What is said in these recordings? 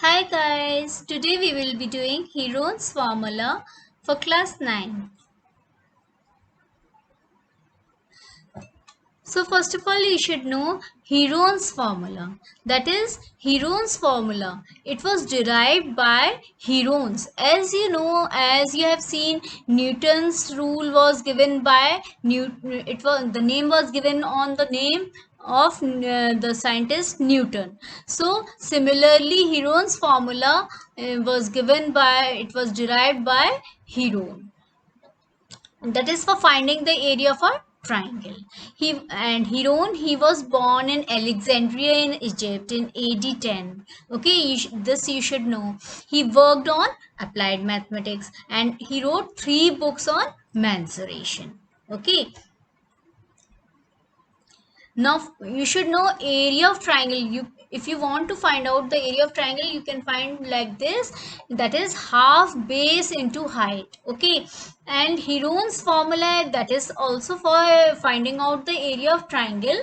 Hi guys, today we will be doing Heron's formula for class 9. So first of all you should know Heron's formula. That is Heron's formula. It was derived by Heron's. As you know, as you have seen, Newton's rule was given by Newton. The name was given on the name of the scientist Newton. So similarly Heron's formula it was derived by Heron. That is for finding the area of a triangle. He was born in Alexandria in Egypt in AD 10. Okay, this you should know. He worked on applied mathematics and he wrote 3 books on mensuration. Okay, now you should know area of triangle. If you want to find out the area of triangle, you can find like this. That is half base into height. Okay, and Heron's formula, that is also for finding out the area of triangle.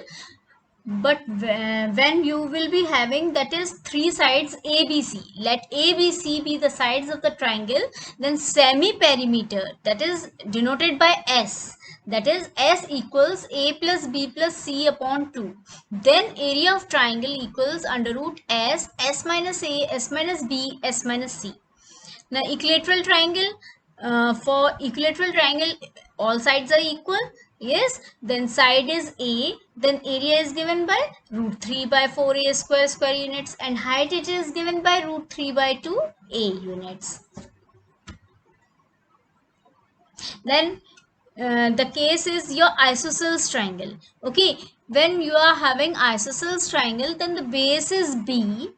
But when you will be having, that is 3 sides ABC, let ABC be the sides of the triangle, then semi perimeter, that is denoted by S, that is S equals A plus B plus C upon 2, then area of triangle equals under root S minus A, S minus B, S minus C. Now equilateral triangle, for equilateral triangle all sides are equal. Yes, then side is A, then area is given by root 3 by 4 A square units, and height it is given by root 3 by 2 A units. Then the case is your isosceles triangle. Okay, when you are having isosceles triangle, then the base is B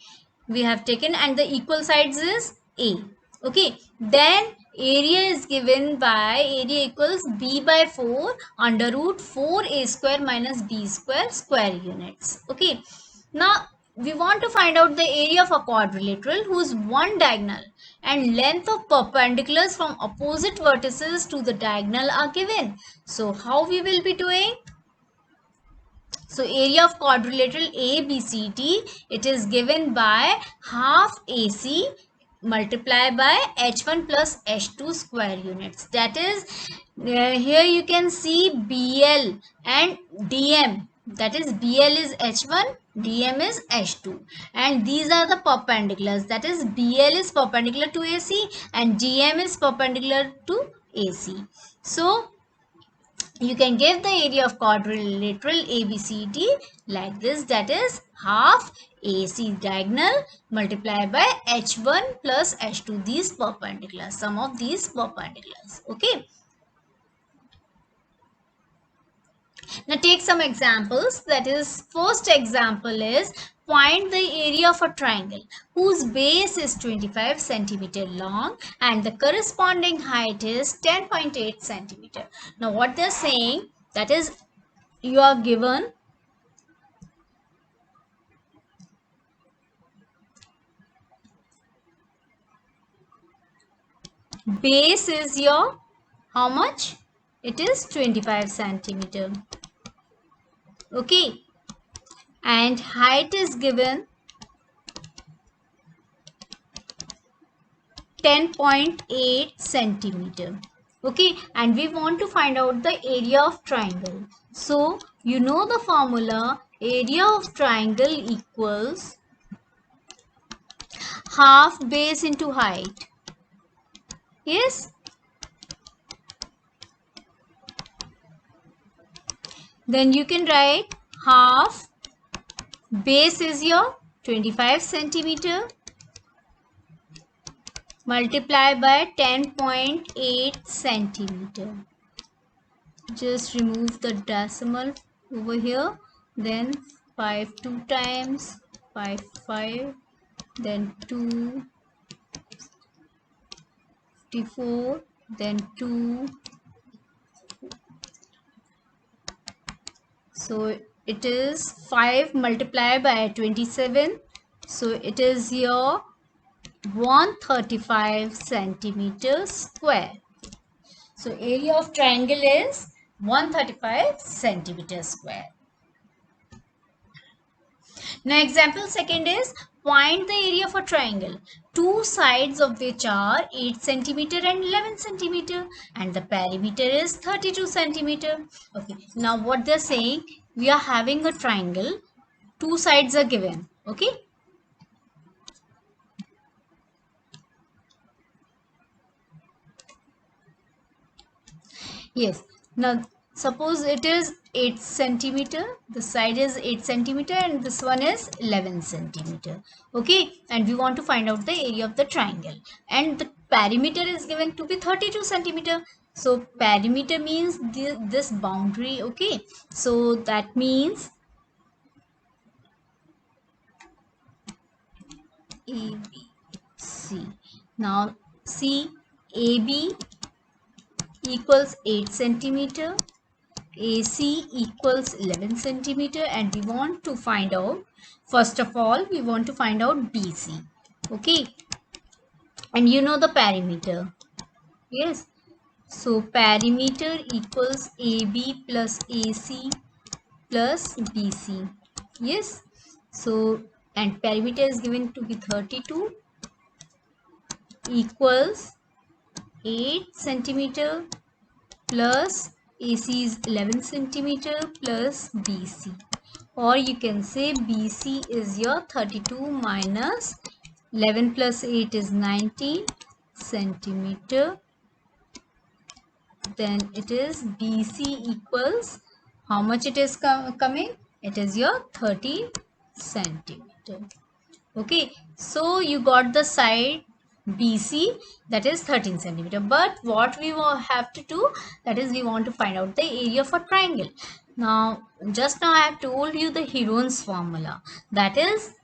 we have taken and the equal sides is A. Okay, then area is given by area equals B by 4 under root 4A square minus B square units. Okay, now we want to find out the area of a quadrilateral whose one diagonal and length of perpendiculars from opposite vertices to the diagonal are given. So how we will be doing? So area of quadrilateral ABCD, it is given by half AC multiplied by H1 plus H2 square units. That is, here you can see BL and DM. That is BL is H1, DM is H2. And these are the perpendiculars. That is BL is perpendicular to AC and DM is perpendicular to AC. So you can give the area of quadrilateral ABCD like this, that is half AC diagonal multiplied by H1 plus H2, these perpendiculars, sum of these perpendiculars. Okay. Now take some examples. That is, first example is find the area of a triangle whose base is 25 centimeter long and the corresponding height is 10.8 centimeter. Now what they're saying, that is, you are given base is your how much? It is 25 centimeter. Okay, and height is given 10.8 centimeter. Okay, and we want to find out the area of triangle. So you know the formula, area of triangle equals half base into height. Yes, then you can write half base is your 25 centimeter multiply by 10.8 centimeter. Just remove the decimal over here, then 5 2 times 5 5, then 2 54, then 2. So it is 5 multiplied by 27. So it is your 135 centimeters square. So area of triangle is 135 centimeters square. Now example second is find the area of a triangle, two sides of which are 8 centimeter and 11 centimeter, and the perimeter is 32 centimeter. Okay, now what they're saying, we are having a triangle, two sides are given. Okay, yes. Now suppose it is 8 centimeter, the side is 8 centimeter and this one is 11 centimeter. Okay, and we want to find out the area of the triangle, and the perimeter is given to be 32 centimeter. So perimeter means this boundary. Okay, so that means ABC. Now see, AB equals 8 centimeter, AC equals 11 centimeter, and we want to find out, first of all we want to find out BC. Okay, and you know the perimeter. Yes, so perimeter equals AB plus AC plus BC. Yes, so and perimeter is given to be 32 equals 8 centimeter plus AC is 11 centimeter plus BC, or you can say BC is your 32 minus 11 plus 8 is 19 centimeter. Then it is BC equals, how much it is coming? It is your 13 centimeter. Okay, so you got the side BC, that is 13 centimeter. But what we have to do, that is we want to find out the area of a triangle. Now just now I have told you the Heron's formula, that is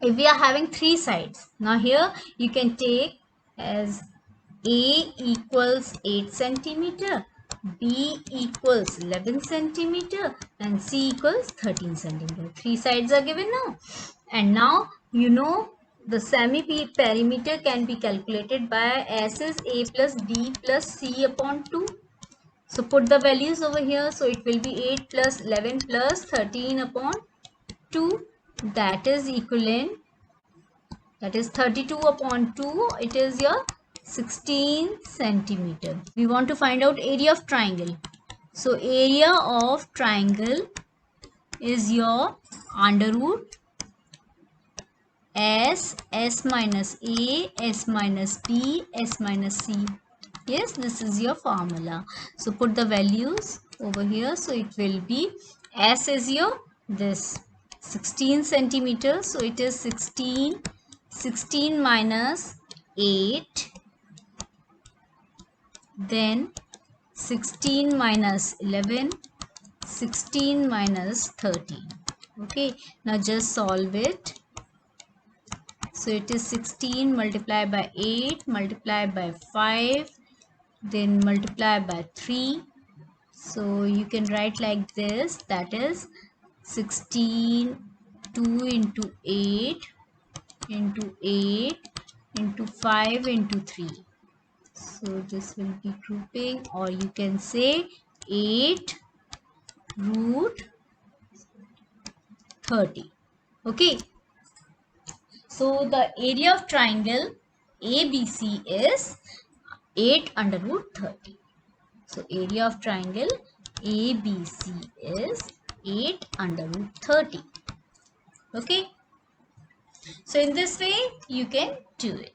if we are having three sides. Now here you can take as A equals 8 centimeter, B equals 11 centimeter and C equals 13 centimeter. Three sides are given now. And now you know the semi-perimeter can be calculated by S is A plus B plus C upon 2. So put the values over here. So it will be 8 plus 11 plus 13 upon 2. That is equivalent, that is 32 upon 2. It is your 16 centimeter. We want to find out area of triangle. So area of triangle is your under root S minus A, S minus B, S minus C. Yes, this is your formula. So put the values over here. So it will be, S is your this 16 centimeters. So it is 16 minus 8, then 16 minus 11, 16 minus 13. Okay, now just solve it. So it is 16 multiplied by 8 multiplied by 5, then multiply by 3. So you can write like this, that is 16 2 into 8 into 8 into 5 into 3. So this will be grouping, or you can say 8 root 30. Okay, so the area of triangle ABC is 8 under root 30. So area of triangle ABC is 8 under root 30. Okay, so in this way you can do it.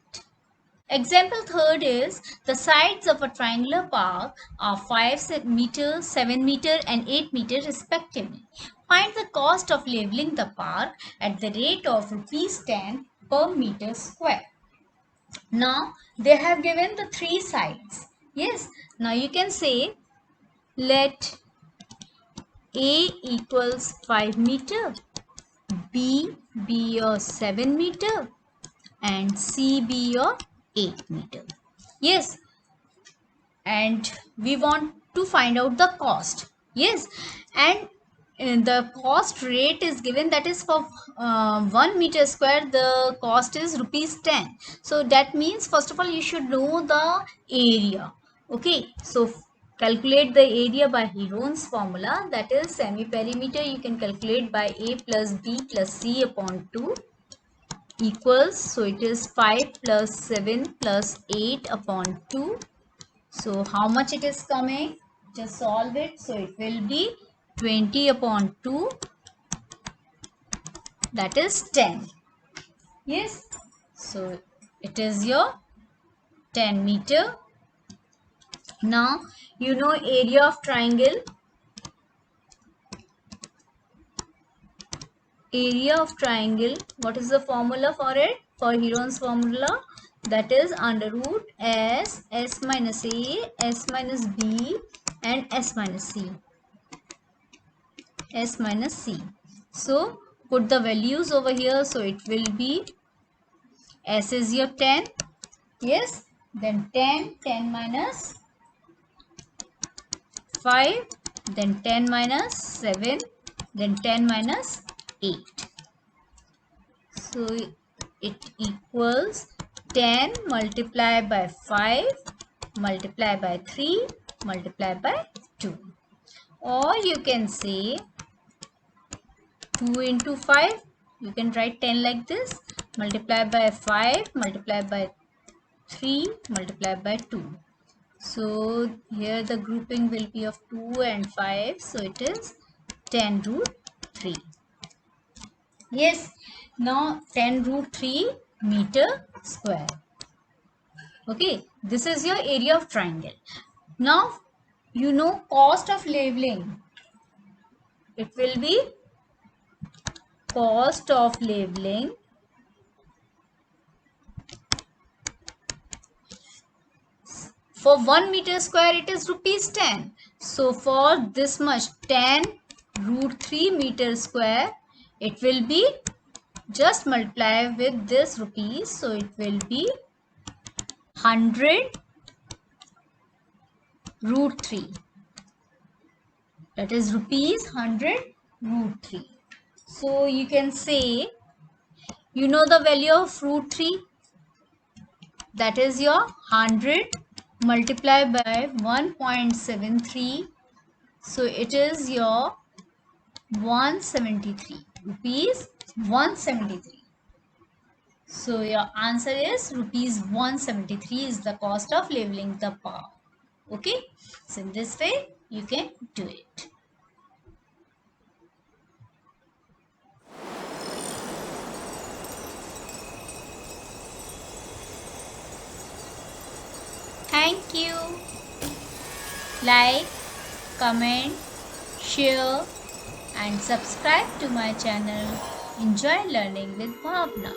Example third is, the sides of a triangular park are 5 meter, 7 meter and 8 meter respectively. Find the cost of leveling the park at the rate of rupees 10 per meter square. Now they have given the three sides. Yes, now you can say let A equals 5 meter, B be your 7 meter and C be your 8 meter. Yes, and we want to find out the cost. Yes, and the cost rate is given, that is for 1 meter square the cost is rupees 10. So that means first of all you should know the area. Okay, so calculate the area by Heron's formula, that is semi-perimeter you can calculate by A plus B plus C upon 2 equals, so it is 5 plus 7 plus 8 upon 2. So how much it is coming? Just solve it. So it will be 20 upon 2, that is 10. Yes. So it is your 10 meter. Now you know area of triangle. Area of triangle, what is the formula for it? For Heron's formula, that is under root S, S minus A, S minus B and S minus C. S minus C. So put the values over here. So it will be, S is your 10. Yes. Then 10 minus 5. Then 10 minus 7. Then 10 minus 8. So it equals 10 multiplied by 5 multiplied by 3 multiplied by 2. Or you can say 2 into 5. You can write 10 like this. Multiplied by 5 multiplied by 3 multiplied by 2. So here the grouping will be of 2 and 5. So it is 10 root 3. Yes. Now 10 root 3 meter square. Okay. This is your area of triangle. Now you know cost of leveling. It will be cost of leveling for 1 meter square, it is rupees 10. So for this much 10 root 3 meter square, it will be, just multiply with this rupees. So it will be 100 root 3. That is rupees 100 root 3. So you can say, you know the value of root 3? That is your 100 multiplied by 1.73. So it is your 173 rupees 173. So your answer is rupees 173 is the cost of leveling the park. Okay. So in this way you can do it. Thank you. Like, comment, share and subscribe to my channel. Enjoy learning with Bhavna.